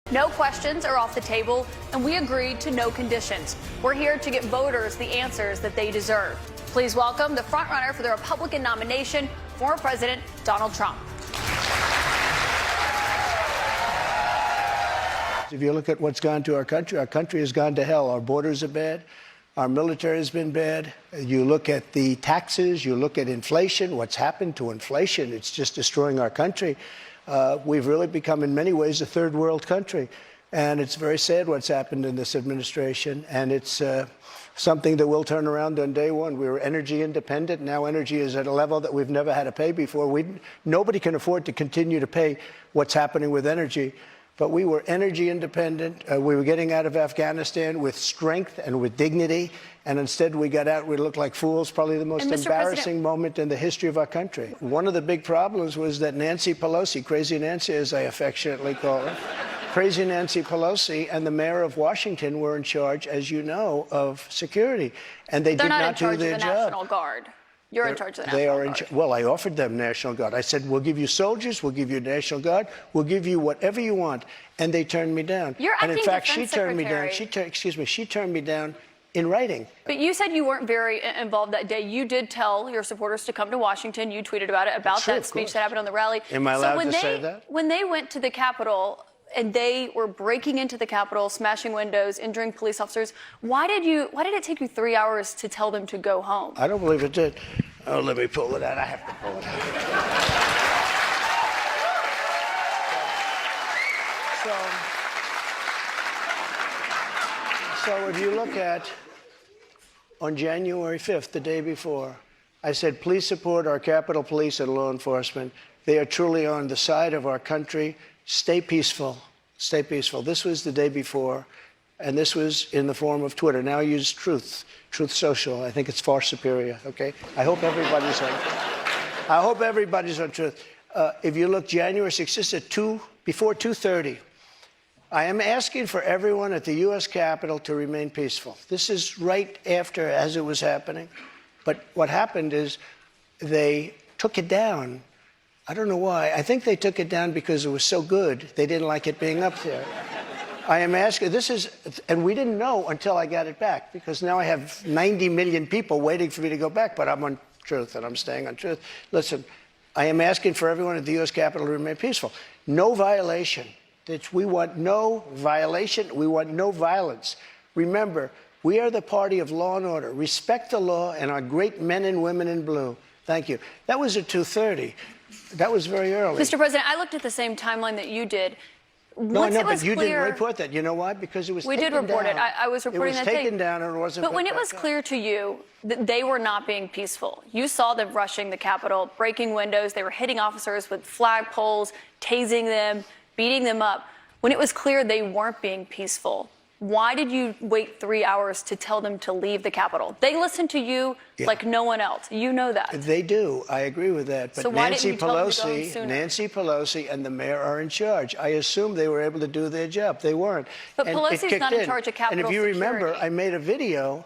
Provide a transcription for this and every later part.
No questions are off the table, and we agreed to no conditions. We're here to get voters the answers that they deserve. Please welcome the frontrunner for the Republican nomination, former President Donald Trump. If you look at what's gone to our country has gone to hell. Our borders are bad. Our military has been bad. You look at the taxes, you look at inflation, what's happened to inflation, it's just destroying our country. We've really become, in many ways, a third world country. And it's very sad what's happened in this administration. And it's something that will turn around on day one. We were energy independent. Now energy is at a level that we've never had to pay before. Nobody can afford to continue to pay what's happening with energy. But we were energy independent. We were getting out of Afghanistan with strength and with dignity. And instead we got out, we looked like fools, probably the most embarrassing moment in the history of our country. One of the big problems was that Nancy Pelosi, Crazy Nancy as I affectionately call her, Crazy Nancy Pelosi and the mayor of Washington were in charge, as you know, of security. And they did not do their job. They're not in charge of the National Guard. You're in charge of the National Guard. Well, I offered them National Guard. I said, we'll give you soldiers, we'll give you National Guard, we'll give you whatever you want. And they turned me down. And in fact, she turned me down. She turned me down in writing. But you said you weren't very involved that day. You did tell your supporters to come to Washington. You tweeted about it, about that speech that happened on the rally. Am I allowed to say that? When they went to the Capitol and they were breaking into the Capitol, smashing windows, injuring police officers, why did it take you 3 hours to tell them to go home? I don't believe it did. Oh, let me pull it out. I have to pull it out. So if you look at, on January 5th, the day before, I said, please support our Capitol Police and law enforcement. They are truly on the side of our country. Stay peaceful. Stay peaceful. This was the day before, and this was in the form of Twitter. Now I use Truth Social. I think it's far superior, okay? I hope everybody's on Truth. If you look January 6th, this is before 2:30. I am asking for everyone at the U.S. Capitol to remain peaceful. This is right after, as it was happening. But what happened is they took it down. I don't know why. I think they took it down because it was so good. They didn't like it being up there. I am asking, and we didn't know until I got it back, because now I have 90 million people waiting for me to go back, but I'm on Truth and I'm staying on Truth. Listen, I am asking for everyone at the U.S. Capitol to remain peaceful. No violation. We want no violation. We want no violence. Remember, we are the party of law and order. Respect the law and our great men and women in blue. Thank you. That was at 2:30. That was very early. Mr. President, I looked at the same timeline that you did. No, I know, but you didn't report that. You know why? Because it was taken down. We did report it. I was reporting that day. It was taken down and it wasn't. But when it was clear to you that they were not being peaceful, you saw them rushing the Capitol, breaking windows. They were hitting officers with flagpoles, tasing them, beating them up. When it was clear they weren't being peaceful, why did you wait 3 hours to tell them to leave the Capitol? They listened to you like no one else. You know that. They do. I agree with that. But so why didn't you tell them to go home sooner? Nancy Pelosi and the mayor are in charge. I assume they were able to do their job. They weren't. But Pelosi's not in charge of Capitol security. And if you remember, I made a video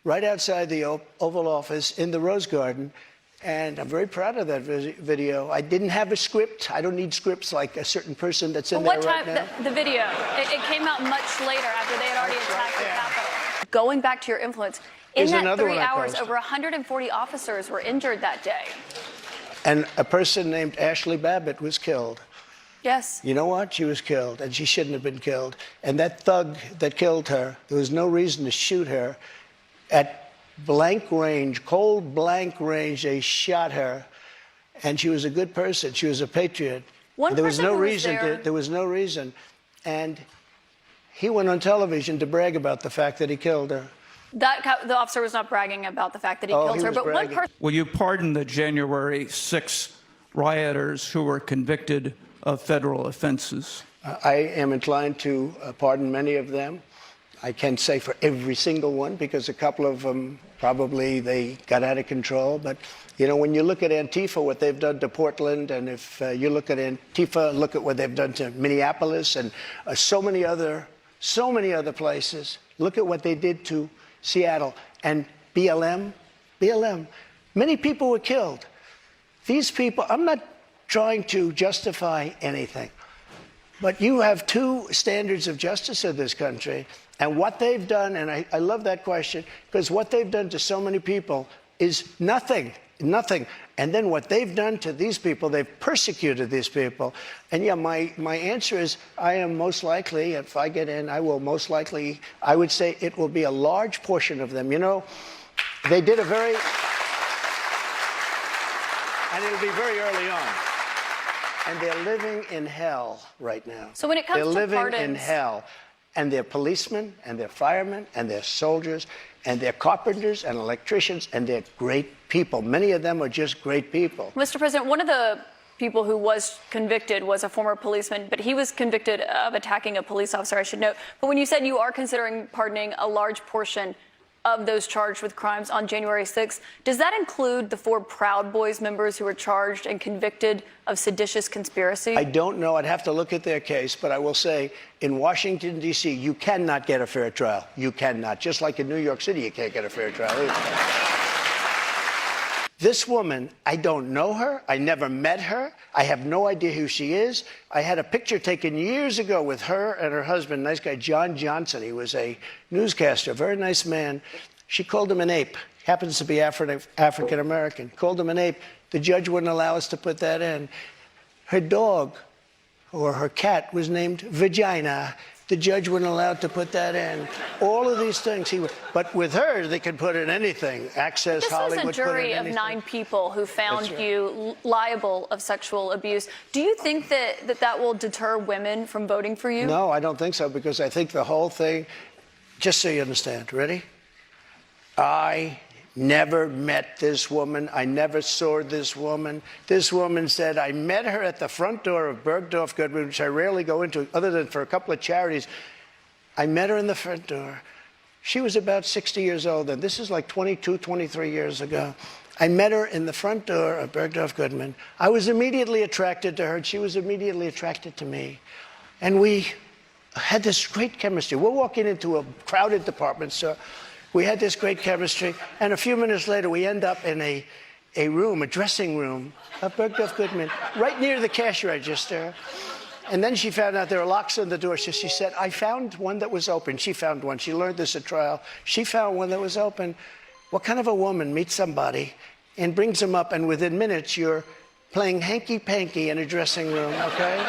right outside the Oval Office in the Rose Garden. And I'm very proud of that video. I didn't have a script. I don't need scripts like a certain person that's in there right now. What time, the video, it came out much later after they had already attacked the Capitol. Going back to your influence, in that 3 hours, over 140 officers were injured that day. And a person named Ashley Babbitt was killed. Yes. You know what? She was killed, and she shouldn't have been killed. And that thug that killed her, there was no reason to shoot her. At blank range, cold blank range, they shot her, and she was a good person. She was a patriot. There was no reason. And he went on television to brag about the fact that he killed her. The officer was not bragging about the fact that he killed her, but one person. Will you pardon the January 6 rioters who were convicted of federal offenses? I am inclined to pardon many of them. I can't say for every single one, because a couple of them probably they got out of control. But, you know, when you look at Antifa, what they've done to Portland, and if you look at Antifa, look at what they've done to Minneapolis and so many other places. Look at what they did to Seattle and BLM. Many people were killed. These people, I'm not trying to justify anything. But you have two standards of justice in this country, and what they've done, and I love that question, because what they've done to so many people is nothing, nothing. And then what they've done to these people, they've persecuted these people. And yeah, my answer is I am most likely, if I get in, I will most likely, I would say it will be a large portion of them. You know, they did a very, and it'll be very early on. And they're living in hell right now. So when it comes to pardons, they're living in pardons, hell. And they're policemen, and they're firemen, and they're soldiers, and they're carpenters and electricians, and they're great people. Many of them are just great people. Mr. President, one of the people who was convicted was a former policeman, but he was convicted of attacking a police officer, I should note. But when you said you are considering pardoning a large portion of those charged with crimes on January 6th, does that include the 4 Proud Boys members who were charged and convicted of seditious conspiracy? I don't know. I'd have to look at their case, but I will say in Washington, D.C., you cannot get a fair trial. You cannot. Just like in New York City, you can't get a fair trial either. This woman, I don't know her. I never met her. I have no idea who she is. I had a picture taken years ago with her and her husband, nice guy, John Johnson. He was a newscaster, very nice man. She called him an ape. Happens to be African American. Called him an ape. The judge wouldn't allow us to put that in. Her dog or her cat was named Vagina. The judge wouldn't allow to put that in. All of these things, but with her, they could put in anything. Access Hollywood. This was a jury of 9 people who found you liable of sexual abuse. Do you think that will deter women from voting for you? No, I don't think so, because I think the whole thing, just so you understand, ready? I never met this woman. I never saw this woman. This woman said, I met her at the front door of Bergdorf Goodman, which I rarely go into, other than for a couple of charities. I met her in the front door. She was about 60 years old then. This is like 22, 23 years ago. I met her in the front door of Bergdorf Goodman. I was immediately attracted to her, and she was immediately attracted to me. And we had this great chemistry. We're walking into a crowded department store. We had this great chemistry, and a few minutes later, we end up in a room, a dressing room of Bergdorf Goodman, right near the cash register. And then she found out there were locks on the door, so she said, I found one that was open. She found one. She learned this at trial. She found one that was open. What kind of a woman meets somebody and brings them up, and within minutes, you're playing hanky-panky in a dressing room, okay?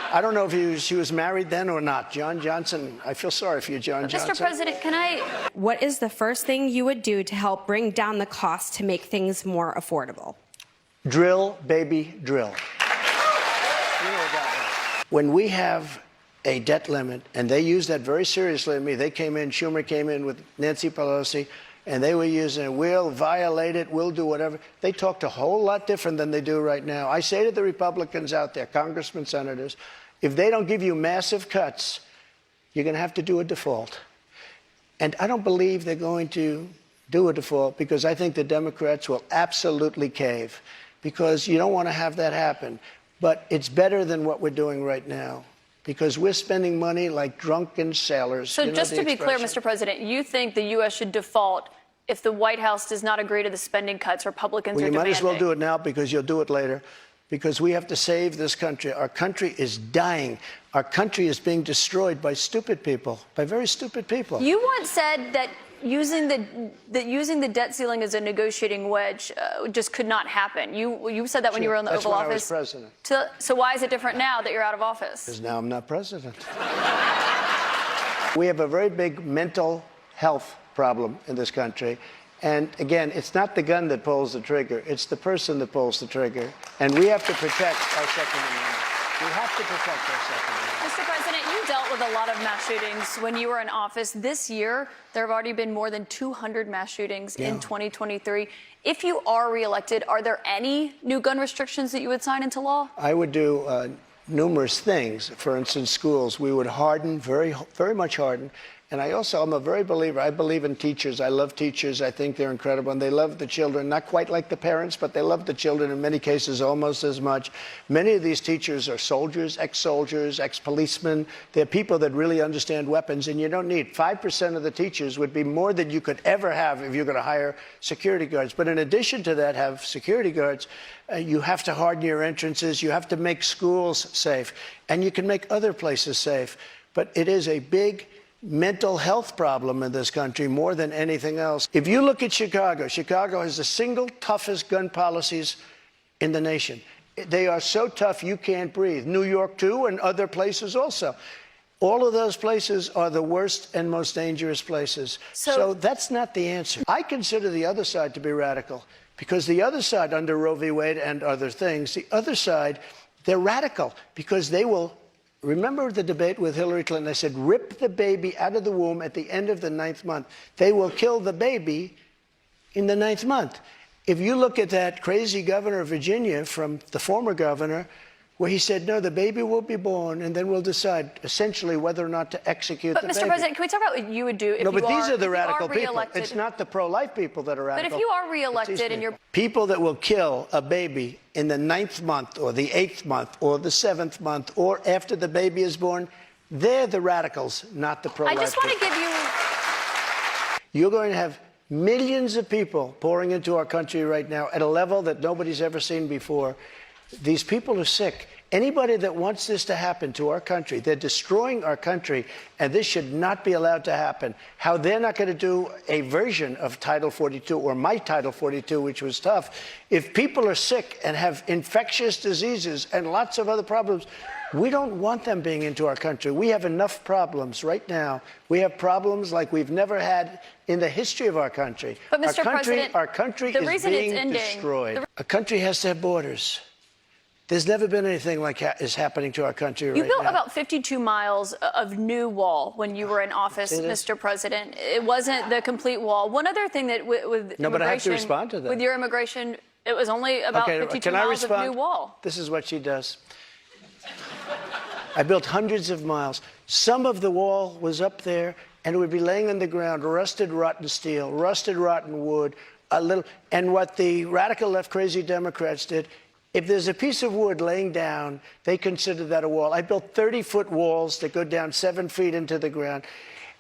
I don't know if she was married then or not. John Johnson, I feel sorry for you, John Johnson. Mr. President, can I... What is the first thing you would do to help bring down the cost to make things more affordable? Drill, baby, drill. You know about that. When we have a debt limit, and they use that very seriously on me, they came in, Schumer came in with Nancy Pelosi, and they were using it, we'll violate it, we'll do whatever. They talked a whole lot different than they do right now. I say to the Republicans out there, congressmen, senators, if they don't give you massive cuts, you're going to have to do a default. And I don't believe they're going to do a default, because I think the Democrats will absolutely cave, because you don't want to have that happen. But it's better than what we're doing right now, because we're spending money like drunken sailors. So just to be clear, Mr. President, you think the U.S. should default if the White House does not agree to the spending cuts Republicans are demanding? Well, you might as well do it now, because you'll do it later, because we have to save this country. Our country is dying. Our country is being destroyed by stupid people, by very stupid people. You once said that using the debt ceiling as a negotiating wedge just could not happen. You said that when you were in the Oval Office. That's when I was president. So why is it different now that you're out of office? Because now I'm not president. We have a very big mental health problem in this country. And again, it's not the gun that pulls the trigger, it's the person that pulls the trigger. And we have to protect our Second Amendment. We have to protect our Second Amendment. Mr. President, you dealt with a lot of mass shootings when you were in office. This year, there have already been more than 200 mass shootings in 2023. If you are reelected, are there any new gun restrictions that you would sign into law? I would do numerous things. For instance, schools, we would harden, very much harden. And I'm a very believer. I believe in teachers. I love teachers. I think they're incredible. And they love the children, not quite like the parents, but they love the children in many cases almost as much. Many of these teachers are soldiers, ex-policemen. They're people that really understand weapons. And you don't need 5% of the teachers would be more than you could ever have if you're going to hire security guards. But in addition to that, have security guards. You have to harden your entrances. You have to make schools safe. And you can make other places safe. But it is a big mental health problem in this country more than anything else. If you look at Chicago, Chicago has the single toughest gun policies in the nation. They are so tough you can't breathe. New York, too, and other places also. All of those places are the worst and most dangerous places. So that's not the answer. I consider the other side to be radical because the other side, under Roe v. Wade and other things, the other side, they're radical because they will. Remember the debate with Hillary Clinton? They said, rip the baby out of the womb at the end of the 9th month. They will kill the baby in the 9th month. If you look at that crazy governor of Virginia from the former governor, where he said, no, the baby will be born, and then we'll decide essentially whether or not to execute the baby. But, Mr. President, can we talk about what you would do if these are the radical people. It's not the pro-life people that are radical. But if you are reelected and you're... People that will kill a baby in the 9th month or the 8th month or the 7th month or after the baby is born, they're the radicals, not the pro-life people. I just want to give you... You're going to have millions of people pouring into our country right now at a level that nobody's ever seen before. These people are sick. Anybody that wants this to happen to our country, they're destroying our country, and this should not be allowed to happen. How they're not going to do a version of Title 42 or my Title 42, which was tough. If people are sick and have infectious diseases and lots of other problems, we don't want them being into our country. We have enough problems right now. We have problems like we've never had in the history of our country. But, Mr. President, our country is being destroyed. A country has to have borders. There's never been anything like is happening to our country right now. You built about 52 miles of new wall when you were in office, Mr. President. It wasn't the complete wall. One other thing that with no, but I have to respond to that. With your immigration, it was only about 52 miles of new wall. This is what she does. I built hundreds of miles. Some of the wall was up there, and it would be laying on the ground, rusted, rotten steel, rusted, rotten wood, and what the radical left crazy Democrats did, if there's a piece of wood laying down, they consider that a wall. I built 30-foot walls that go down 7 feet into the ground.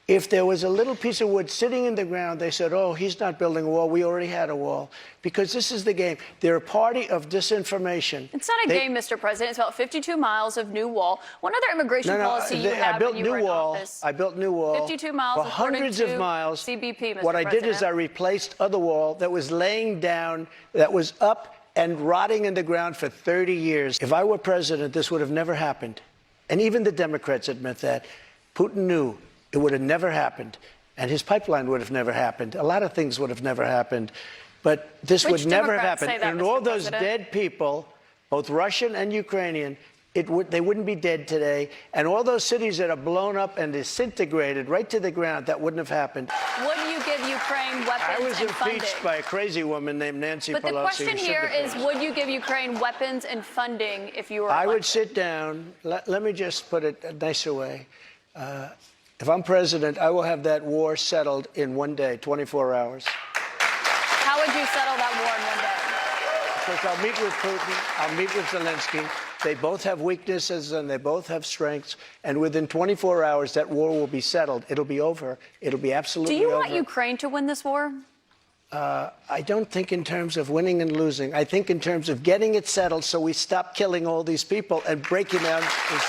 If there was a little piece of wood sitting in the ground, they said, oh, he's not building a wall. We already had a wall. Because this is the game. They're a party of disinformation. It's not a game, Mr. President. It's about 52 miles of new wall. One other immigration policy you had when you were in office. I built new wall. 52 miles for hundreds of miles. CBP, Mr. What I did is I replaced other wall that was laying down, that was up and rotting in the ground for 30 years. If I were president, this would have never happened. And even the Democrats admit that. Putin knew it would have never happened. And his pipeline would have never happened. A lot of things would have never happened. But this would never happen. And all those dead people, both Russian and Ukrainian, they wouldn't be dead today. And all those cities that are blown up and disintegrated right to the ground, that wouldn't have happened. Would you give Ukraine weapons and funding? I was impeached by a crazy woman named Nancy Pelosi. But the question here is, would you give Ukraine weapons and funding if you were elected? I would sit down. Let me just put it a nicer way. If I'm president, I will have that war settled in one day, 24 hours. How would you settle that war in one day? Because I'll meet with Putin, I'll meet with Zelensky. They both have weaknesses and they both have strengths. And within 24 hours, that war will be settled. It'll be over. It'll be absolutely over. Do you want Ukraine to win this war? I don't think in terms of winning and losing. I think in terms of getting it settled so we stop killing all these people and breaking down this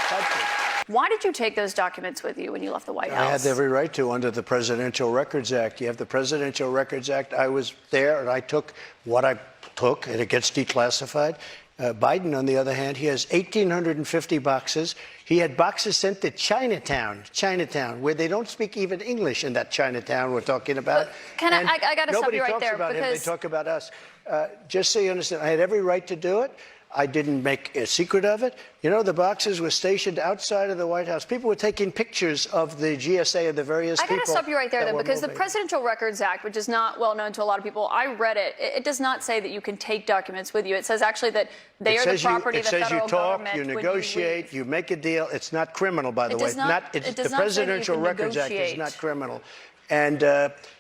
country. Why did you take those documents with you when you left the White House? I had every right to under the Presidential Records Act. You have the Presidential Records Act. I was there and I took what I took, and it gets declassified. Biden, on the other hand, he has 1,850 boxes. He had boxes sent to Chinatown, where they don't speak even English in that Chinatown we're talking about. I got to stop you right there. Nobody talks about him. They talk about us. Just so you understand, I had every right to do it. I didn't make a secret of it. You know, the boxes were stationed outside of the White House. People were taking pictures of the GSA of the various people. I got to stop you right there, though, because the moving. Presidential Records Act, which is not well known to a lot of people, I read it. It does not say that you can take documents with you. It says actually that they are the property of the federal government. It says you talk, you negotiate, you make a deal. It's not criminal, by the way. The Presidential Records Act is not criminal. And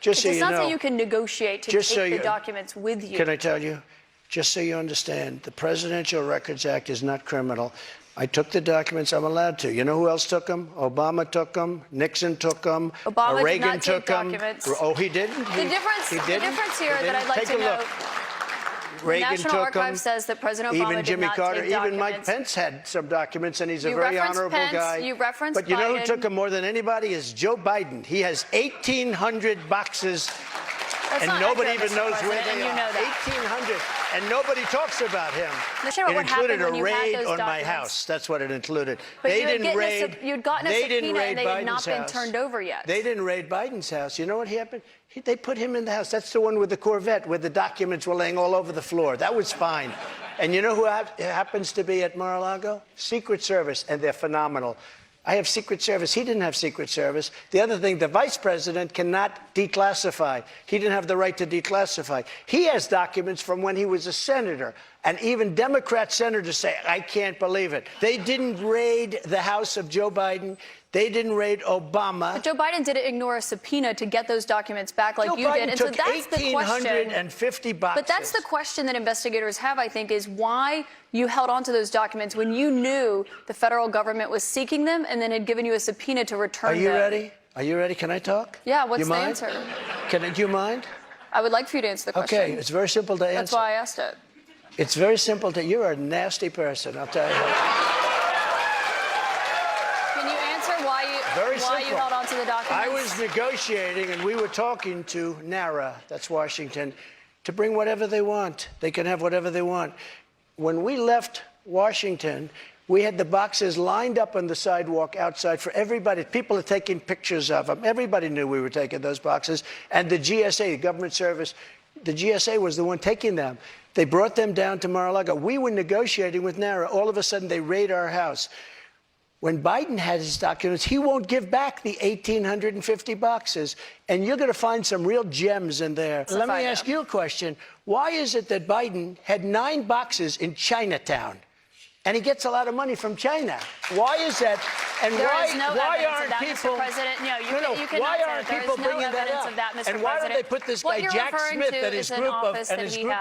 just so you know, it does not say you can negotiate to take the documents with you. Can I tell you? Just so you understand, the Presidential Records Act is not criminal. I took the documents. I'm allowed to. You know who else took them? Obama took them. Nixon took them. Obama Reagan did not took take them. documents. Oh, he didn't? The difference here that I'd like to know. Reagan National took Archives them. says that President Obama Even Jimmy did not Carter, take even Mike documents. Pence had some documents, and he's a very honorable guy. You referenced But you know who Biden. took them more than anybody is Joe Biden. He has 1,800 boxes. That's And not nobody accurate, even knows Mr. where President, they and you are. know that. 1,800, and nobody talks about him. Let's hear about It what happened included when a you had raid those on my documents. house. That's what it included. But They you had didn't raid. you'd gotten a they subpoena didn't raid and they had not Biden's been house. turned over yet. They didn't raid Biden's house. You know what happened? They put him in the house. That's the one with the Corvette where the documents were laying all over the floor. That was fine. And you know who happens to be at Mar-a-Lago? Secret Service, and they're phenomenal. I have Secret Service. He didn't have Secret Service. The other thing, the vice president cannot declassify. He didn't have the right to declassify. He has documents from when he was a senator. And even Democrat senators say, I can't believe it. They didn't raid the house of Joe Biden. They didn't raid Obama. But Joe Biden didn't ignore a subpoena to get those documents back like Joe you Biden did. And so took that's the question. 1,850 boxes. But that's the question that investigators have, I think, is why you held on to those documents when you knew the federal government was seeking them and then had given you a subpoena to return them. Are you ready? Are you ready? Can I talk? Yeah, what's the mind? answer? Do you mind? I would like for you to answer the question. Okay, it's very simple to answer. That's why I asked it. It's very simple to. You're a nasty person, I'll tell you. Can you answer why you held on to the documents? I was negotiating, and we were talking to NARA, that's Washington, to bring whatever they want. They can have whatever they want. When we left Washington, we had the boxes lined up on the sidewalk outside for everybody. People are taking pictures of them. Everybody knew we were taking those boxes. And the GSA, the government service, the GSA was the one taking them. They brought them down to Mar-a-Lago. We were negotiating with NARA. All of a sudden, they raid our house. When Biden has his documents, he won't give back the 1,850 boxes. And you're going to find some real gems in there. Let me ask you a question. Why is it that Biden had 9 boxes in Chinatown? And he gets a lot of money from China. Why is that? And why aren't people? Mr. President, no, you cannot why say aren't that. people There is no bringing that evidence up? of that, Mr. And why don't they put this guy Jack Smith and his group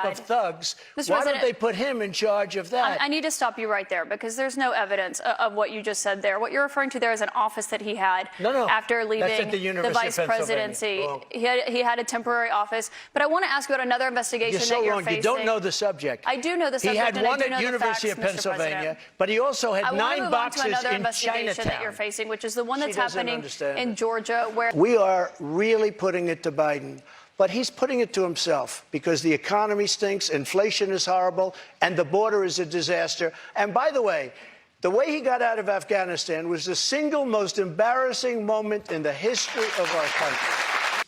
of thugs? Why don't they put him in charge of that? I need to stop you right there because there's no evidence of what you just said there. What you're referring to there is an office that he had after leaving the vice presidency. He had a temporary office. But I want to ask you about another investigation that you're facing. You don't know the subject. I do know the subject. He had one at the University facts, of Pennsylvania, but he also had 9 boxes in Chinatown. Investigation that you're facing, which is the one that's happening in Georgia, where we are really putting it to Biden. But he's putting it to himself because the economy stinks, inflation is horrible, and the border is a disaster. And by the way he got out of Afghanistan was the single most embarrassing moment in the history of our country.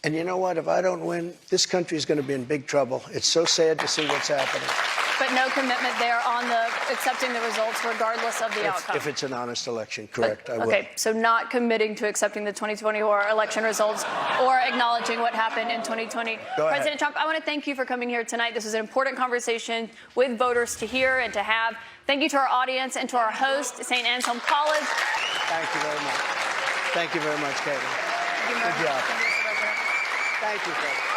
And you know what? If I don't win, this country is going to be in big trouble. It's so sad to see what's happening. But no commitment there on accepting the results regardless of the outcome. If it's an honest election, correct, I will. Okay, so not committing to accepting the 2024 election results or acknowledging what happened in 2020. President Trump, I want to thank you for coming here tonight. This is an important conversation with voters to hear and to have. Thank you to our audience and to our host, St. Anselm College. Thank you very much. Thank you very much, Kaitlin. Good job. Thank you, Kaitlin.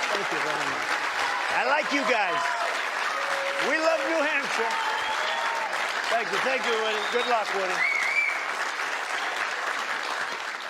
Thank you very much. I like you guys. We love New Hampshire. Thank you, Woody. Good luck, Woody.